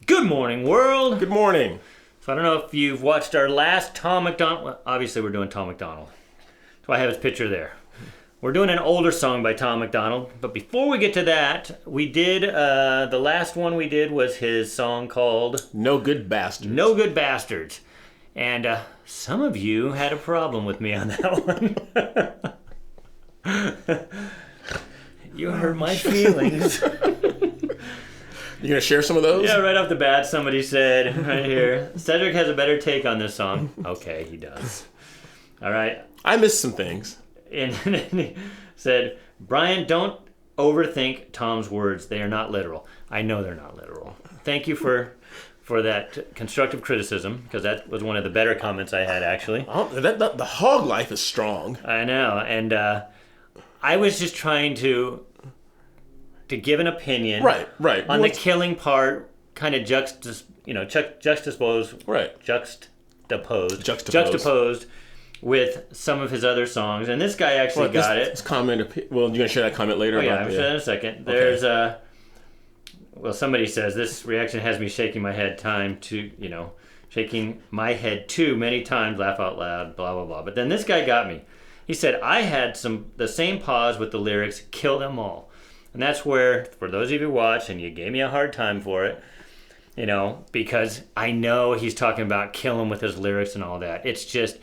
Good morning, world. Good morning. So I don't know if you've watched our last Tom MacDonald. Well, obviously, we're doing Tom MacDonald. So I have his picture there. We're doing an older song by Tom MacDonald. But before we get to that, we did, the last one we did was his song called No Good Bastards. No Good Bastards. And some of you had a problem with me on that one. You hurt my feelings. You gonna share some of those? Yeah, right off the bat, somebody said right here, Cedric has a better take on this song. Okay, he does. All right. I missed some things. And he said, Brian, don't overthink Tom's words. They are not literal. I know they're not literal. Thank you for that constructive criticism, because that was one of the better comments I had, actually. The hog life is strong. I know. And I was just trying to give an opinion, right, on the killing part, kind of juxtaposed with some of his other songs, and this guy actually got it. This comment. Well, you're gonna share that comment later. Oh yeah, I'm sure in a second. There's well, somebody says this reaction has me shaking my head shaking my head too many times, laugh out loud, blah blah blah. But then this guy got me. He said I had the same pause with the lyrics, "Kill them all." And that's where, for those of you who watch, and you gave me a hard time for it, because I know he's talking about kill him with his lyrics and all that. It's just,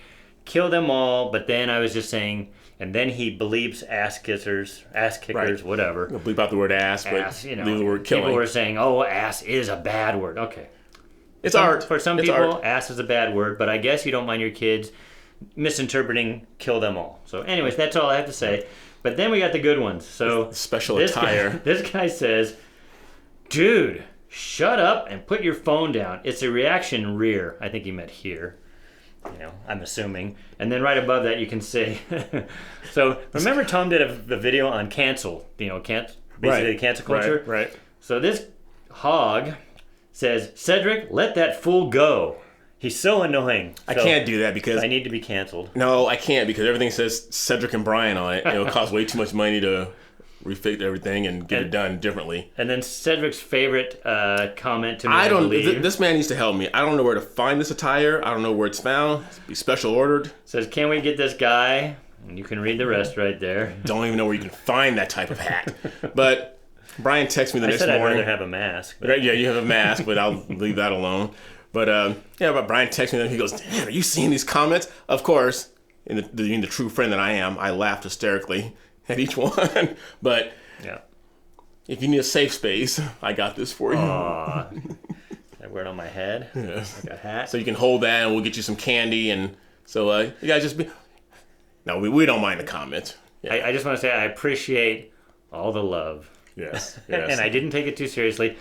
kill them all, but then I was just saying, and then he bleeps ass kickers, right. Whatever. You'll bleep out the word ass, but leave the word killing. People were saying, oh, ass is a bad word. Okay. It's art. For some people, ass is a bad word, but I guess you don't mind your kids misinterpreting kill them all. So anyways, that's all I have to say. But then we got the good ones. So special attire. This guy says, dude, shut up and put your phone down. It's a reaction rear. I think he meant here. I'm assuming. And then right above that you can say, so remember Tom did a video on cancel, basically cancel culture? Right. So this hog says, Cedric, let that fool go. He's so annoying. I can't do that because I need to be canceled. No, I can't because everything says Cedric and Brian on it. It costs way too much money to refix everything and get it done differently. And then Cedric's favorite comment to me, I believe. This man needs to help me. I don't know where to find this attire. I don't know where it's found. It's be special ordered. Says, can we get this guy? And you can read the rest right there. Don't even know where you can find that type of hat. But Brian texted me the next morning. I'd rather have a mask. Right, yeah, you have a mask, but I'll leave that alone. But but Brian texted me and he goes, "Damn, are you seeing these comments?" Of course, being the true friend that I am, I laughed hysterically at each one. But yeah, if you need a safe space, I got this for you. I wear it on my head, yes, like a hat, so you can hold that, and we'll get you some candy. And so you guys just be. No, we don't mind the comments. Yeah. I just want to say I appreciate all the love. Yes. And I didn't take it too seriously.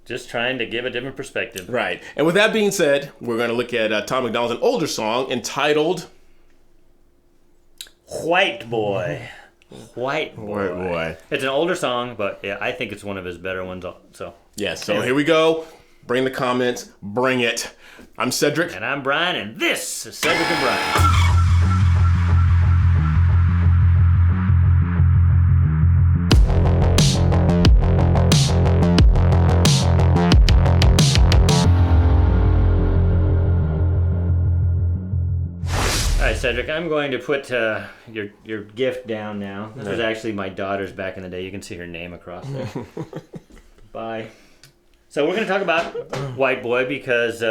Just trying to give a different perspective. Right. And with that being said, we're going to look at Tom MacDonald's an older song entitled Whiteboy. Whiteboy. It's an older song, but yeah, I think it's one of his better ones. So yes. So Here we go. Bring the comments. Bring it. I'm Cedric. And I'm Brian, and this is Cedric and Brian. Cedric, I'm going to put your gift down now. This was actually my daughter's back in the day. You can see her name across there. Bye. So we're going to talk about Whiteboy because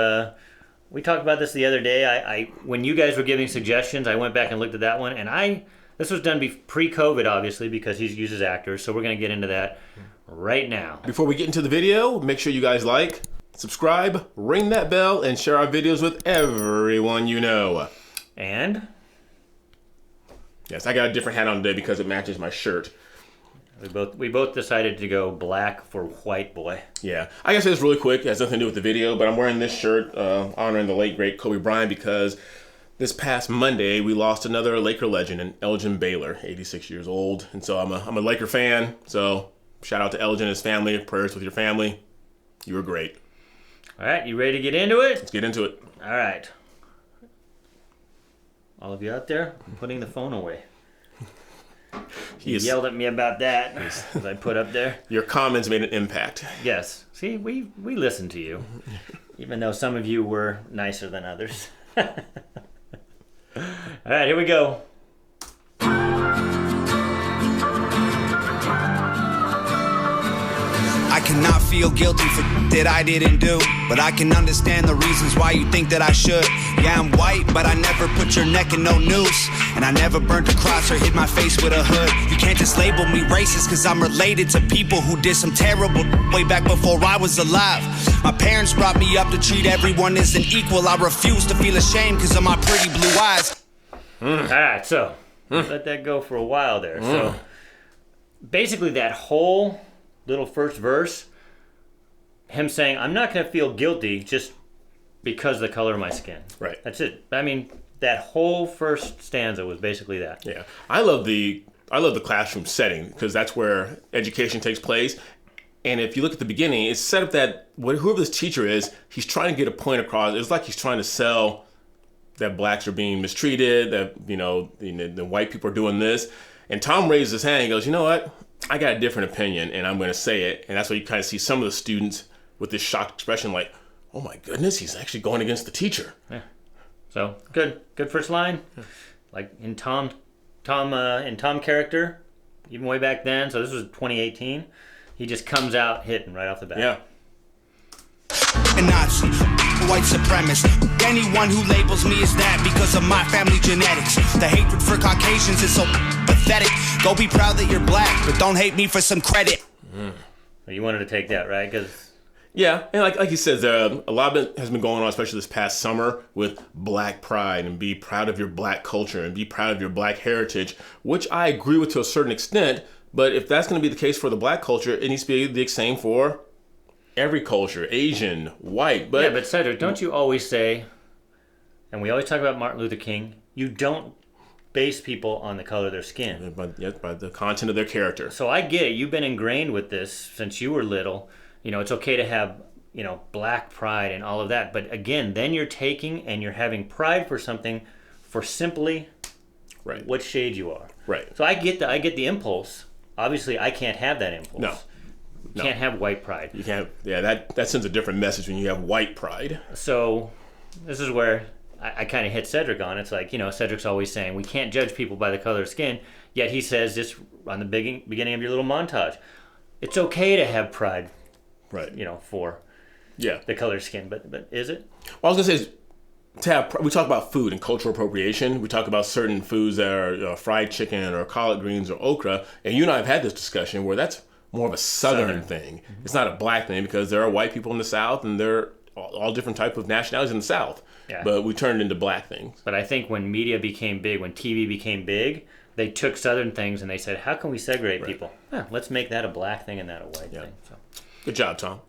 we talked about this the other day. I when you guys were giving suggestions, I went back and looked at that one, and this was done pre-COVID, obviously, because he uses actors. So we're going to get into that right now. Before we get into the video, make sure you guys like, subscribe, ring that bell, and share our videos with everyone you know. And? Yes, I got a different hat on today because it matches my shirt. We both decided to go black for Whiteboy. Yeah. I gotta say this really quick. It has nothing to do with the video, but I'm wearing this shirt honoring the late, great Kobe Bryant because this past Monday we lost another Laker legend, in Elgin Baylor, 86 years old. And so I'm a Laker fan. So shout out to Elgin and his family. Prayers with your family. You were great. All right, you ready to get into it? Let's get into it. All right. All of you out there, I'm putting the phone away. He yelled at me about that as I put up there. Your comments made an impact. Yes. See, we listened to you, even though some of you were nicer than others. All right, here we go. I cannot feel guilty for that I didn't do, but I can understand the reasons why you think that I should. Yeah, I'm white, but I never put your neck in no noose, and I never burnt a cross or hit my face with a hood. You can't just label me racist, cause I'm related to people who did some terrible way back before I was alive. My parents brought me up to treat everyone as an equal. I refuse to feel ashamed cause of my pretty blue eyes. Alright, so let that go for a while there. So basically that whole little first verse, him saying, I'm not going to feel guilty just because of the color of my skin. Right. That's it. I mean, that whole first stanza was basically that. Yeah. I love the classroom setting because that's where education takes place. And if you look at the beginning, it's set up that whoever this teacher is, he's trying to get a point across. It's like he's trying to sell that blacks are being mistreated, that, the white people are doing this. And Tom raises his hand and goes, you know what? I got a different opinion, and I'm going to say it. And that's why you kind of see some of the students with this shocked expression like, oh my goodness, he's actually going against the teacher. Yeah. So, good first line. Like in Tom character, even way back then, so this was 2018, he just comes out hitting right off the bat. Yeah. A Nazi, a white supremacist. Anyone who labels me as that because of my family genetics. The hatred for Caucasians is so pathetic. Go be proud that you're black, but don't hate me for some credit. You wanted to take that, right? Yeah, and like you said, a lot of it has been going on, especially this past summer, with black pride and be proud of your black culture and be proud of your black heritage, which I agree with to a certain extent. But if that's going to be the case for the black culture, it needs to be the same for every culture, Asian, white. But yeah, but Cedric, don't you always say, and we always talk about Martin Luther King, you don't base people on the color of their skin. By the content of their character. So I get it. You've been ingrained with this since you were little. It's okay to have, black pride and all of that. But again, then you're taking and you're having pride for something for simply what shade you are. Right. So I get the impulse. Obviously, I can't have that impulse. No. You can't have white pride. You can't. Yeah, that sends a different message when you have white pride. So this is where I kind of hit Cedric on. It's like, Cedric's always saying we can't judge people by the color of skin. Yet he says just on the beginning of your little montage, it's okay to have pride. Right. For the color of skin. But is it? Well, I was gonna say we talk about food and cultural appropriation. We talk about certain foods that are fried chicken or collard greens or okra, and you and I have had this discussion where that's more of a southern thing. Mm-hmm. It's not a black thing because there are white people in the South and there are all different type of nationalities in the South. Yeah. But we turned into black things. But I think when media became big, when TV became big, they took southern things and they said, how can we segregate people? Let's make that a black thing and that a white thing. So. Good job, Tom.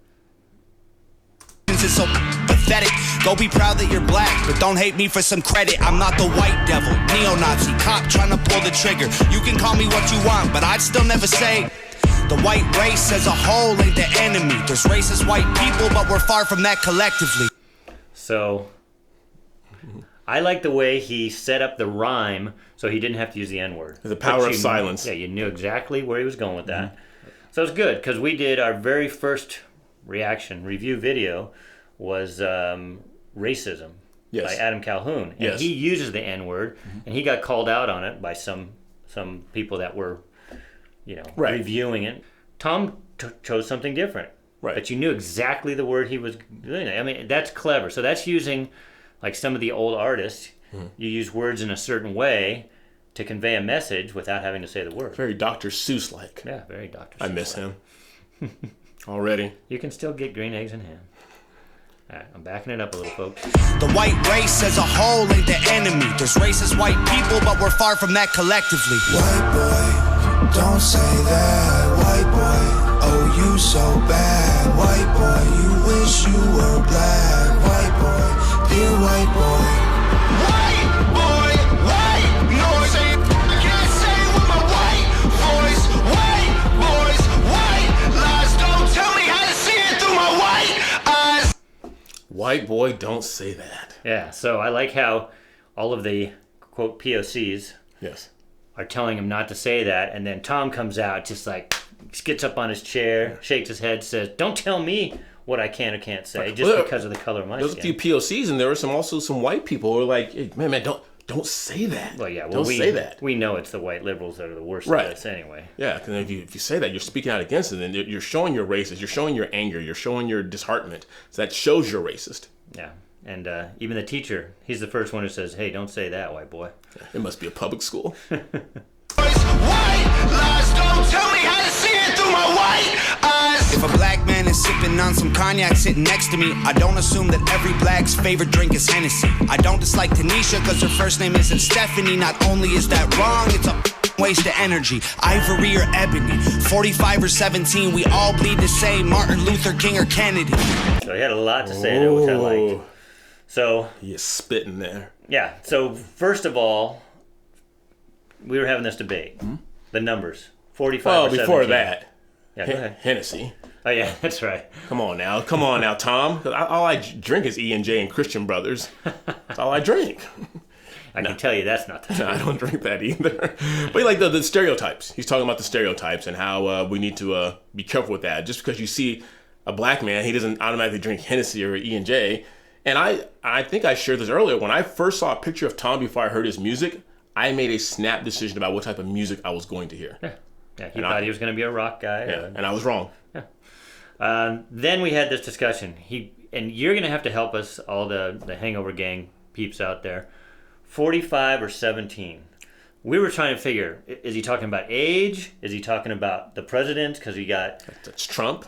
It's so pathetic. Go be proud that you're black, but don't hate me for some credit. I'm not the white devil, neo-Nazi cop trying to pull the trigger. You can call me what you want, but I'd still never say the white race as a whole ain't the enemy. There's racist white people, but we're far from that collectively. So I like the way he set up the rhyme so he didn't have to use the N-word. The power of silence. Yeah, you knew exactly where he was going with that. Mm-hmm. So it's good because we did our very first review video was Racism by Adam Calhoun. And he uses the N-word, and he got called out on it by some people that were, reviewing it. Tom chose something different. Right. But you knew exactly the word he was doing. I mean, that's clever. So that's using, like some of the old artists, you use words in a certain way to convey a message without having to say the word. Very Dr. Seuss-like. Yeah, very Dr. Seuss. I miss him. Already. You can still get green eggs and ham. All right, I'm backing it up a little, folks. The white race as a whole ain't the enemy. There's racist white people, but we're far from that collectively. White boy, don't say that. White boy, oh you so bad. White boy, you wish you were black. White boy, dear white boy. White boy, white noise. I can't say with my white voice. White boys, white lies. Don't tell me how to see it through my white eyes. White boy, don't say that. Yeah, so I like how all of the, quote, POCs are telling him not to say that, and then Tom comes out, just like gets up on his chair, shakes his head, says, "Don't tell me what I can or can't say just because of the color of my skin." There's a few POCs, and there were also some white people who were like, hey, man, don't say that. Well, yeah, don't say that. We know it's the white liberals that are the worst right. at this anyway. Yeah, because if you say that, you're speaking out against it, and you're showing you're racist, you're showing your anger, you're showing your disheartenment. So that shows you're racist. Yeah, and even the teacher, he's the first one who says, "Hey, don't say that, white boy." It must be a public school. White lies, don't tell me how to see it through my white eyes. If a black man is sipping on some cognac sitting next to me, I don't assume that every black's favorite drink is Hennessy. I don't dislike Tanisha because her first name isn't Stephanie. Not only is that wrong, it's a waste of energy. Ivory or ebony, 45 or 17, we all bleed the same. Martin Luther King or Kennedy. So he had a lot to say there, which I liked. So He is spitting there. yeah. So first of all, we were having this debate. The numbers, 45 or 17. Before that, Yeah, go ahead. Hennessy. Oh yeah, that's right. Come on now, Tom. 'Cause all I drink is E&J and Christian Brothers. That's all I drink. I can tell you that's not the truth. No, I don't drink that either. But like the stereotypes. He's talking about the stereotypes and how we need to be careful with that. Just because you see a black man, he doesn't automatically drink Hennessy or E&J. And I think I shared this earlier. When I first saw a picture of Tom before I heard his music, I made a snap decision about what type of music I was going to hear. Yeah, he thought he was going to be a rock guy. Yeah, and I was wrong. Then we had this discussion. And you're going to have to help us, all the Hangover Gang peeps out there. 45 or 17. We were trying to figure, is he talking about age? Is he talking about the president? Because he got That's Trump.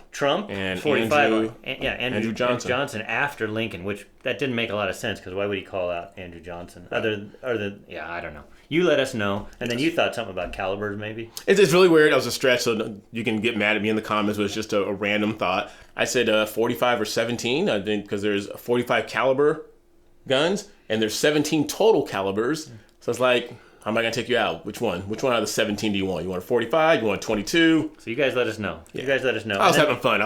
and 45. Andrew Johnson after Lincoln, which that didn't make a lot of sense because why would he call out Andrew Johnson? I don't know. You let us know. And then you thought something about calibers maybe? It's really weird. That was a stretch, so you can get mad at me in the comments, but it's just a random thought. I said 45 or 17, I think, because there's 45 caliber guns and there's 17 total calibers. So it's like, how am I going to take you out? Which one? Which one out of the 17 do you want? You want a 45? You want a 22? So you guys let us know. Yeah. You guys let us know. I was having fun.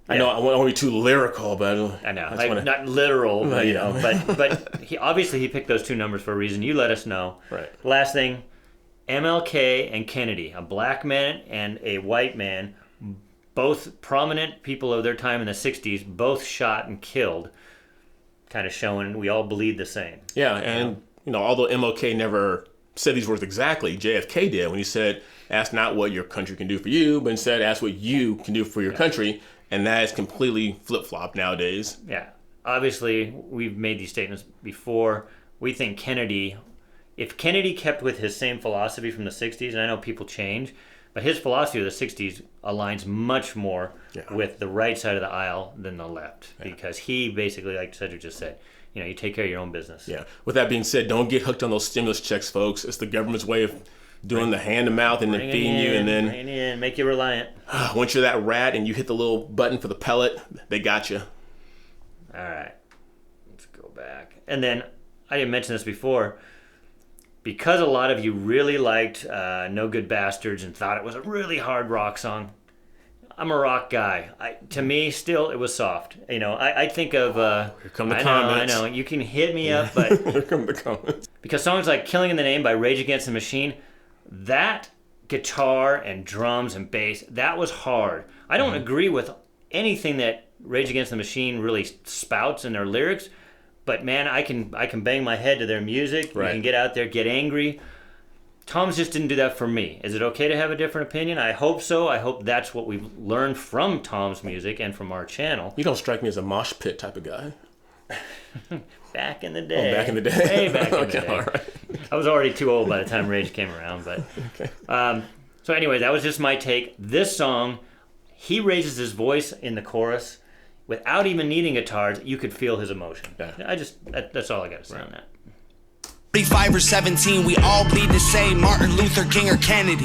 I know I want to be too lyrical, but I know. Not literal, but, but he picked those two numbers for a reason. You let us know. Right. Last thing, MLK and Kennedy, a black man and a white man, both prominent people of their time in the 60s, both shot and killed, kind of showing we all bleed the same. Yeah, and although MLK never said these words exactly, JFK did when he said, ask not what your country can do for you, but instead ask what you can do for your country. And that is completely flip-flopped nowadays. Yeah. Obviously, we've made these statements before. We think if Kennedy kept with his same philosophy from the 60s, and I know people change, but his philosophy of the 60s aligns much more with the right side of the aisle than the left. Yeah. Because he basically, like Cedric just said, you take care of your own business. Yeah. With that being said, don't get hooked on those stimulus checks, folks. It's the government's way of doing the hand to mouth and then feeding you, and then bring it in, make you reliant. Once you're that rat and you hit the little button for the pellet, they got you. All right, let's go back. And then I didn't mention this before, because a lot of you really liked No Good Bastards and thought it was a really hard rock song. I'm a rock guy. To me, still, it was soft. I think of... Here come the comments. I know. You can hit me up, but... Here come the comments. Because songs like Killing in the Name by Rage Against the Machine, that guitar and drums and bass, that was hard. I don't agree with anything that Rage Against the Machine really spouts in their lyrics, but man, I can bang my head to their music. Right. You can get out there, get angry. Tom's just didn't do that for me. Is it okay to have a different opinion? I hope so. I hope that's what we've learned from Tom's music and from our channel. You don't strike me as a mosh pit type of guy. Back in the day. Oh, back in the day. Way back in the day. All right. I was already too old by the time Rage came around. But okay. So anyway, that was just my take. This song, he raises his voice in the chorus without even needing guitars. You could feel his emotion. Yeah. That's all I got to say on that. 45 or 17, we all bleed the same. Martin Luther King or Kennedy.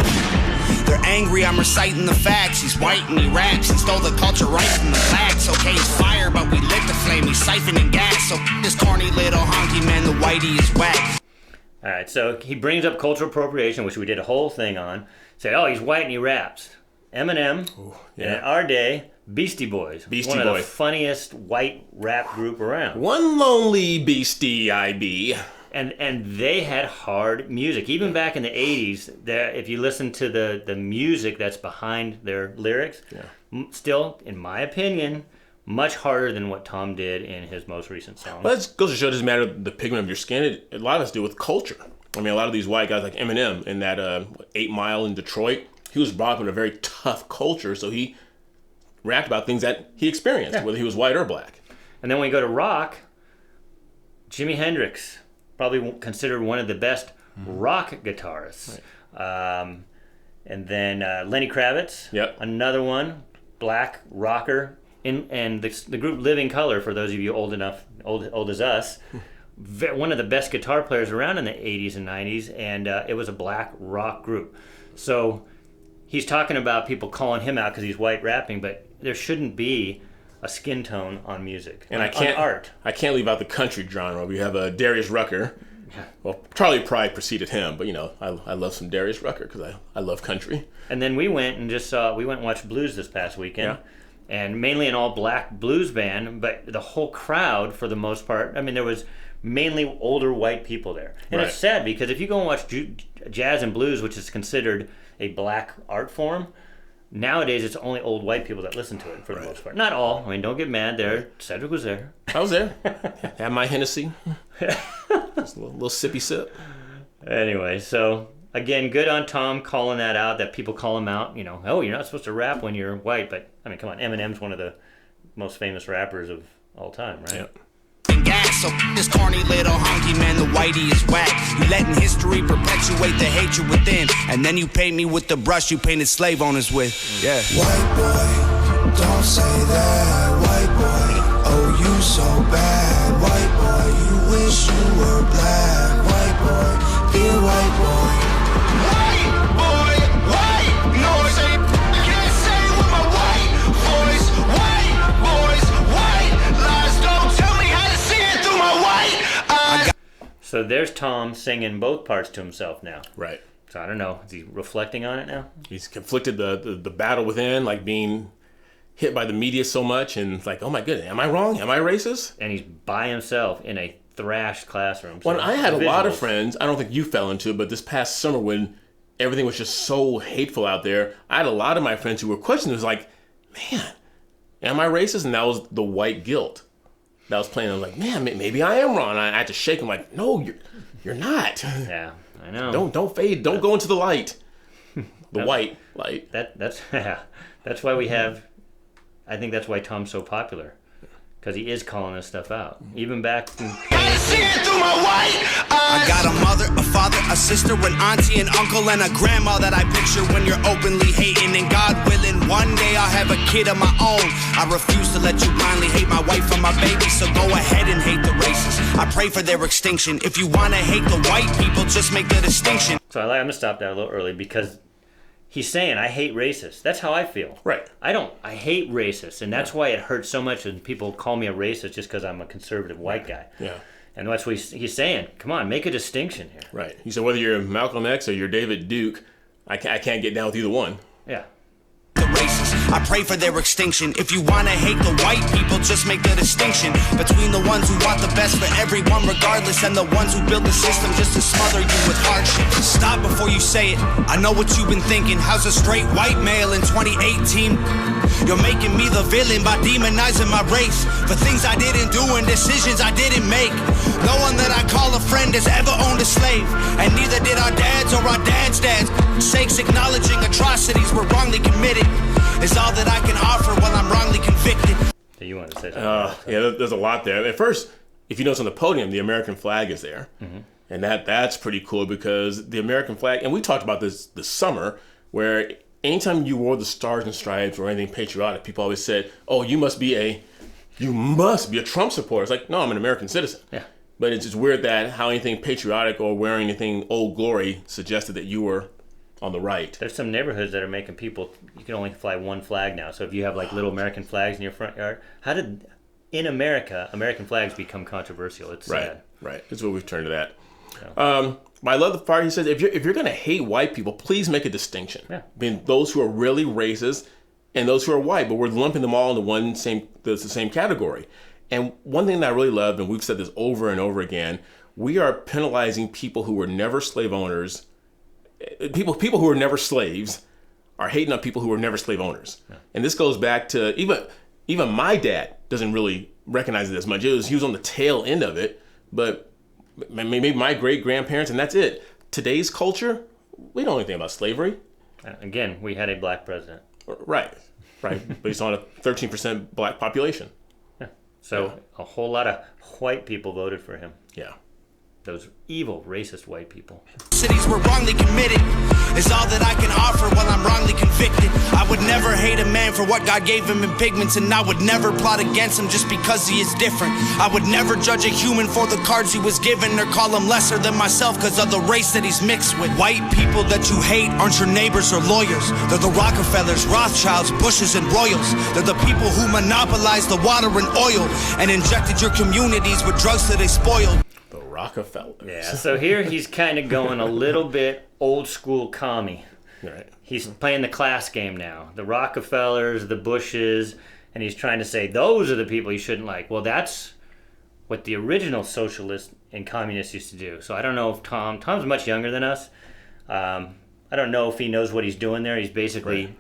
They're angry, I'm reciting the facts. He's white and he raps and stole the culture right from the blacks. Okay, he's fire, but we lit the flame. He's siphoning gas. So this corny little honky man, the whitey is whack. All right, so he brings up cultural appropriation, which we did a whole thing on. Say, he's white and he raps. Eminem, and in our day, Beastie Boys. One of the funniest white rap group around. One lonely beastie I be. And they had hard music. Even back in the 80s, if you listen to the music that's behind their lyrics, still, in my opinion, much harder than what Tom did in his most recent song. Well, that goes to show it doesn't matter the pigment of your skin. A lot of us do with culture. I mean, a lot of these white guys like Eminem in that 8 Mile in Detroit, he was brought up in a very tough culture, so he rapped about things that he experienced, whether he was white or black. And then when you go to rock, Jimi Hendrix, probably considered one of the best rock guitarists. Right. And then Lenny Kravitz, another one, black rocker. And the group Living Colour, for those of you old as us, one of the best guitar players around in the 80s and 90s, and it was a black rock group. So he's talking about people calling him out because he's white rapping, but there shouldn't be a skin tone on music and on art. I can't leave out the country genre. We have Darius Rucker. Well, Charlie Pride preceded him, but I love some Darius Rucker because I love country. And then we went and watched blues this past weekend. Yeah. And mainly an all-black blues band, but the whole crowd, for the most part, I mean, there was mainly older white people there. And It's sad because if you go and watch jazz and blues, which is considered a black art form, nowadays it's only old white people that listen to it for the most part. Not all. I mean, don't get mad there. Cedric was there. I was there. Had my Hennessy. Just a little sippy sip. Anyway, so... Again, good on Tom calling that out, that people call him out, oh, you're not supposed to rap when you're white, but, I mean, come on, Eminem's one of the most famous rappers of all time, right? Yep. Gas, so this corny little honky man, the whitey is whack. You letting history perpetuate the hatred within, and then you paint me with the brush you painted slave owners with. Yeah. White boy, don't say that. White boy, oh, you so bad. White boy, you wish you were black. White boy, dear white boy. So there's Tom singing both parts to himself now. Right. So I don't know. Is he reflecting on it now? He's conflicted the battle within, like being hit by the media so much, and it's like, oh my goodness, am I wrong? Am I racist? And he's by himself in a thrashed classroom. So well, I had a lot of friends, I don't think you fell into it, but this past summer when everything was just so hateful out there, I had a lot of my friends who were questioning. It was like, man, am I racist? And that was the white guilt that was playing. I was like, man, maybe I am wrong. I had to shake him like, no, you're not. Yeah, I know. Don't fade. Don't go into the light. The white light. That's why we have. I think that's why Tom's so popular, because he is calling this stuff out. Even back in. I got a mother, a father, a sister, an auntie, an uncle, and a grandma that I picture when you're openly hating. And God willing, one day I'll have a kid of my own. I refuse to let you blindly hate my wife and my baby, so go ahead and hate the races. I pray for their extinction. If you want to hate the white people, just make the distinction. So I'm going to stop that a little early because he's saying, I hate racists. That's how I feel. Right. I hate racists, and that's why it hurts so much when people call me a racist just because I'm a conservative white guy. Yeah. And that's what he's saying. Come on, make a distinction here. Right. He said, whether you're Malcolm X or you're David Duke, I can't get down with either one. Yeah. The races, I pray for their extinction. If you want to hate the white people, just make the distinction between the ones who want the best for everyone regardless and the ones who build the system just to smother you with hardship. Stop before you say it. I know what you've been thinking. How's a straight white male in 2018? You're making me the villain by demonizing my race for things I didn't do and decisions I didn't make. No one that I call a friend has ever owned a slave, and neither did our dads or our dads' dads. Sakes acknowledging atrocities were wrongly committed is all that I can offer while I'm wrongly convicted. So you want to say something? Yeah, there's a lot there. At first, if you notice on the podium, the American flag is there. Mm-hmm. And that's pretty cool because the American flag, and we talked about this summer, where anytime you wore the stars and stripes or anything patriotic, people always said, oh, you must be a Trump supporter. It's like, no, I'm an American citizen. Yeah. But it's just weird that how anything patriotic or wearing anything Old Glory suggested that you were on the right. There's some neighborhoods that are making people, you can only fly one flag now. So if you have like little American flags in your front yard, how did, in America, American flags become controversial? It's sad. Right. That's what we've turned to that. Yeah. But I love the part he says, if you're going to hate white people, please make a distinction. Yeah. Between those who are really racist and those who are white, but we're lumping them all into the same category. And one thing that I really loved, and we've said this over and over again, we are penalizing people who were never slave owners. People who were never slaves are hating on people who were never slave owners. Yeah. And this goes back to even my dad doesn't really recognize it as much. He was on the tail end of it, but maybe my great-grandparents, and that's it. Today's culture, we don't know anything about slavery. Again, we had a black president. Right. Based on a 13% black population. Yeah. So a whole lot of white people voted for him. Yeah. Those evil, racist white people. Cities were wrongly committed is all that I can offer while I'm wrongly convicted. I would never hate a man for what God gave him in pigments, and I would never plot against him just because he is different. I would never judge a human for the cards he was given or call him lesser than myself because of the race that he's mixed with. White people that you hate aren't your neighbors or lawyers. They're the Rockefellers, Rothschilds, Bushes, and Royals. They're the people who monopolized the water and oil and injected your communities with drugs that they spoiled. Rockefeller. Yeah, so here he's kind of going a little bit old school commie. Right. He's playing the class game now. The Rockefellers, the Bushes, and he's trying to say those are the people you shouldn't like. Well, that's what the original socialists and communists used to do. So I don't know if Tom's much younger than us. I don't know if he knows what he's doing there. He's basically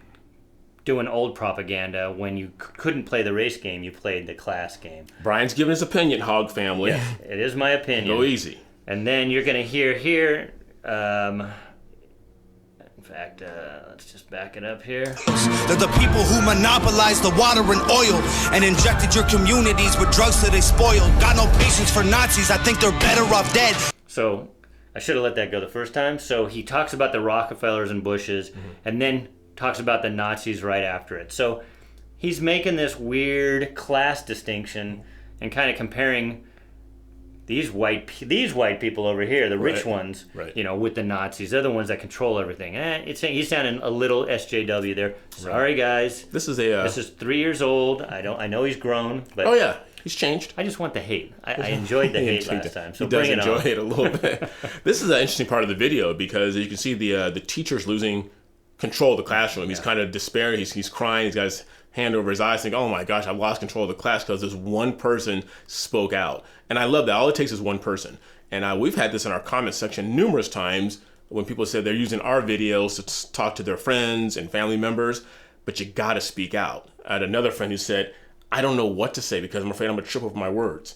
doing old propaganda. When you couldn't play the race game, you played the class game. Brian's giving his opinion, Hog family. Yes, it is my opinion. Go easy. And then you're going to hear here, in fact, let's just back it up here. They're the people who monopolized the water and oil and injected your communities with drugs that they spoiled. Got no patience for Nazis. I think they're better off dead. So I should have let that go the first time. So he talks about the Rockefellers and Bushes, and then talks about the Nazis right after it. So he's making this weird class distinction and kind of comparing these white people over here, the rich ones, with the Nazis. They're the ones that control everything. He's sounding a little SJW there. Sorry, guys. This is 3 years old. I know he's grown, but oh yeah, he's changed. I just want the hate. I enjoyed the hate last time. So he does bring it enjoy on. it a little bit. This is an interesting part of the video because you can see the teacher's losing control of the classroom. He's kind of despair. He's crying. He's got his hand over his eyes, thinking, "Oh my gosh, I've lost control of the class because this one person spoke out." And I love that. All it takes is one person. And we've had this in our comment section numerous times when people said they're using our videos to talk to their friends and family members, but you got to speak out. I had another friend who said, "I don't know what to say because I'm afraid I'm going to trip over my words."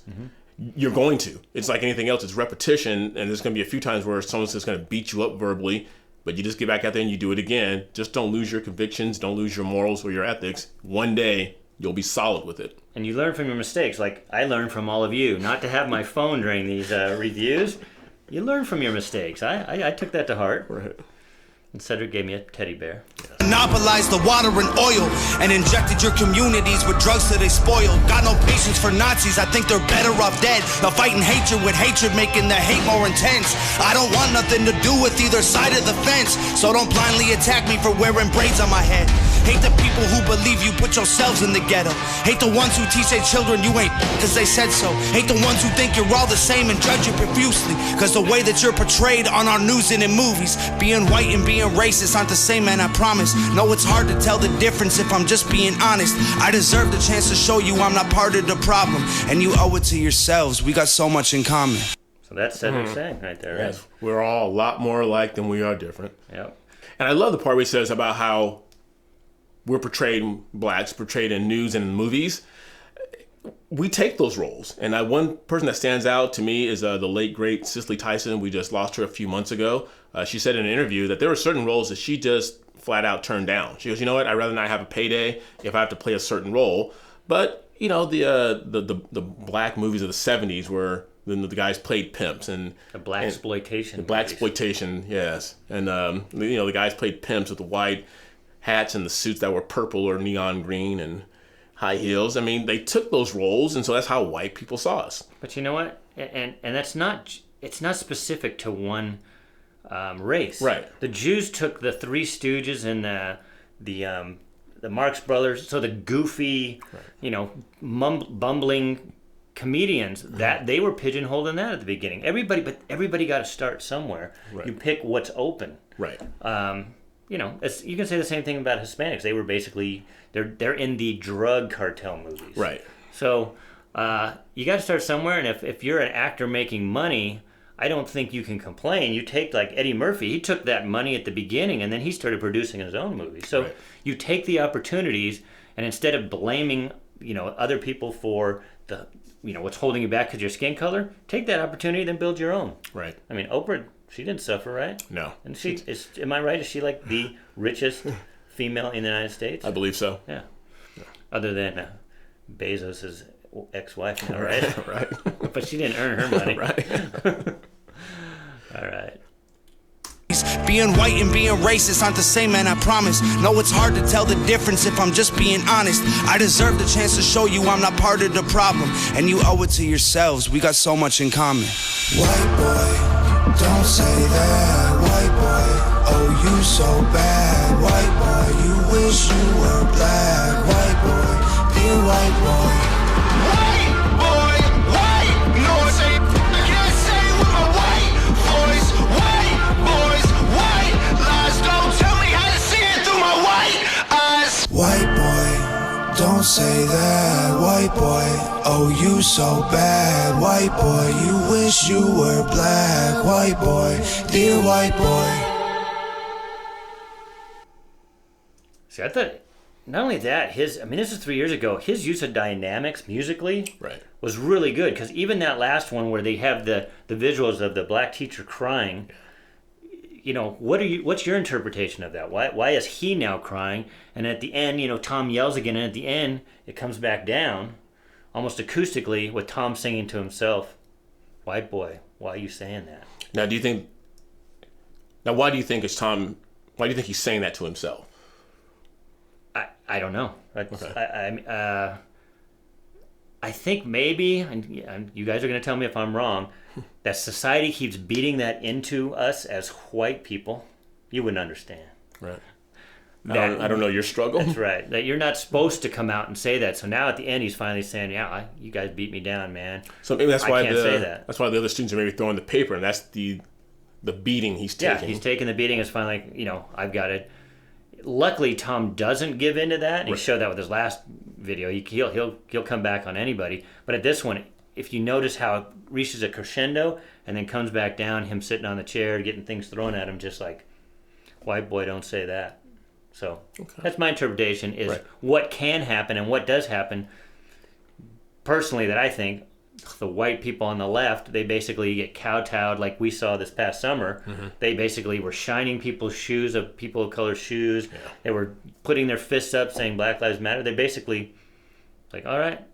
You're going to. It's like anything else. It's repetition, and there's going to be a few times where someone's just going to beat you up verbally. But you just get back out there and you do it again. Just don't lose your convictions. Don't lose your morals or your ethics. One day, you'll be solid with it. And you learn from your mistakes. Like I learned from all of you. Not to have my phone during these reviews. You learn from your mistakes. I took that to heart. Right. And Cedric gave me a teddy bear. Monopolized the water and oil and injected your communities with drugs that they spoiled. Got no patience for Nazis. I think they're better off dead. They're fighting hatred with hatred, making the hate more intense. I don't want nothing to do with either side of the fence, so don't blindly attack me for wearing braids on my head. Hate the people who believe you put yourselves in the ghetto. Hate the ones who teach their children you ain't cause they said so. Hate the ones who think you're all the same and judge you profusely cause the way that you're portrayed on our news and in movies. Being white and being racist aren't the same, man, I promise. No, it's hard to tell the difference if I'm just being honest. I deserve the chance to show you I'm not part of the problem, and you owe it to yourselves. We got so much in common. So that's Cedric saying right there, right? Yes. We're all a lot more alike than we are different. Yep. And I love the part where he says about how we're blacks portrayed in news and in movies. We take those roles. And one person that stands out to me is the late, great Cicely Tyson. We just lost her a few months ago. She said in an interview that there were certain roles that she just flat out turned down. She goes, you know what? I'd rather not have a payday if I have to play a certain role. But, you know, the black movies of the 70s where the guys played pimps. And the black exploitation. The black exploitation, yes. And, the guys played pimps with the white hats and the suits that were purple or neon green and high heels. I mean, they took those roles, and so that's how white people saw us. But you know what? And that's not, it's not specific to one race. Right. The Jews took the Three Stooges and the Marx Brothers, so the goofy, bumbling comedians, that they were pigeonholed in that at the beginning. Everybody got to start somewhere. Right. You pick what's open. Right. You can say the same thing about Hispanics. They were basically they're in the drug cartel movies. Right. So you got to start somewhere. And if you're an actor making money, I don't think you can complain. You take like Eddie Murphy, he took that money at the beginning and then he started producing his own movies. So you take the opportunities, and instead of blaming, other people for the, what's holding you back because your skin color, take that opportunity, then build your own. Right. I mean, Oprah, she didn't suffer, right? No. And am I right? Is she like the richest female in the United States? I believe so. Yeah. Other than Bezos' ex-wife, right? Right. But she didn't earn her money. Right. All right. Being white and being racist aren't the same, man, I promise. No, it's hard to tell the difference if I'm just being honest. I deserve the chance to show you I'm not part of the problem, and you owe it to yourselves. We got so much in common. White boy, don't say that. White boy, oh you so bad. White boy, you wish you were black. White boy, dear white boy. White boy, white noise. I can't say with my white voice. White boys, white lies. Don't tell me how to see it through my white eyes. White boy, don't say that. White boy, oh you so bad. White boy, you wish you were black. White boy, dear white boy. See, I thought, not only that, this is 3 years ago, his use of dynamics musically was really good, because even that last one where they have the visuals of the black teacher crying, what's your interpretation of that? Why is he now crying? And at the end, Tom yells again, and at the end, it comes back down, almost acoustically, with Tom singing to himself, "White boy, why are you saying that?" Now, why do you think he's saying that to himself? I don't know. Okay. I think maybe, and you guys are going to tell me if I'm wrong, that society keeps beating that into us as white people. You wouldn't understand. Right. I don't know your struggle. That's right. That you're not supposed to come out and say that. So now at the end, he's finally saying, "Yeah, you guys beat me down, man." So maybe that's why I can't say that. That's why the other students are maybe throwing the paper, and that's the beating he's taking. Yeah, he's taking the beating. It's finally like, I've got it. Luckily, Tom doesn't give into that, and he showed that with his last video. He'll come back on anybody. But at this one, if you notice how it reaches a crescendo and then comes back down, him sitting on the chair, getting things thrown at him, just like, "White boy, don't say that." So that's my interpretation, is what can happen and what does happen. Personally, that I think the white people on the left, they basically get kowtowed like we saw this past summer. Mm-hmm. They basically were shining people's shoes, of people of color shoes. Yeah. They were putting their fists up saying Black Lives Matter. They basically, like, all right,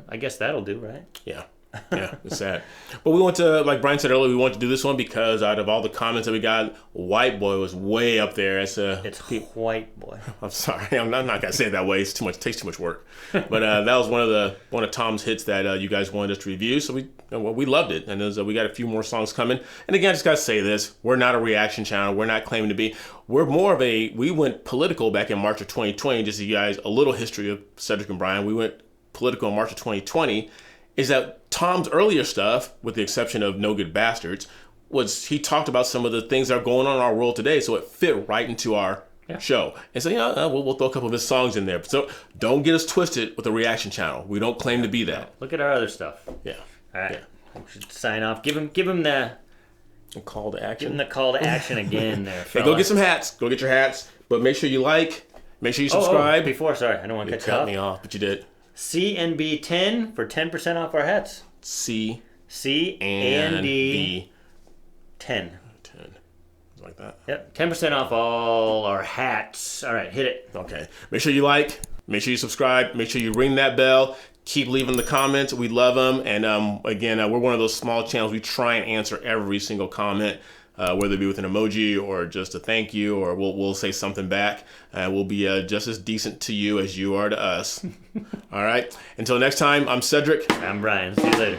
I guess that'll do, right? Yeah. Yeah, it's sad. But we want to, like Brian said earlier, we want to do this one because out of all the comments that we got, White Boy was way up there. It's White Boy. I'm sorry, I'm not gonna say it that way. It's too much. It takes too much work. But that was one of Tom's hits that you guys wanted us to review. So we loved it, and we got a few more songs coming. And again, I just gotta say this: we're not a reaction channel. We're not claiming to be. We're more of we went political back in March of 2020. Just to give you guys a little history of Cedric and Brian. We went political in March of 2020. Is that Tom's earlier stuff, with the exception of No Good Bastards, he talked about some of the things that are going on in our world today, so it fit right into our show. And so, we'll throw a couple of his songs in there. So don't get us twisted with a reaction channel. We don't claim to be that. Look at our other stuff. Yeah. All right. Yeah. We should sign off. Give him the call to action. Give him the call to action again there, Hey, go get some hats. Go get your hats. But make sure you make sure you subscribe. Sorry, I don't want to cut you off. Me off, but you did. CNB10 for 10% off our hats. CNB 10. Like that. Yep, 10% off all our hats. All right, hit it. Okay. Make sure you make sure you subscribe, make sure you ring that bell. Keep leaving the comments. We love them. And again, we're one of those small channels. We try and answer every single comment, whether it be with an emoji or just a thank you, or we'll say something back. We'll be just as decent to you as you are to us. All right. Until next time, I'm Cedric. I'm Brian. See you later.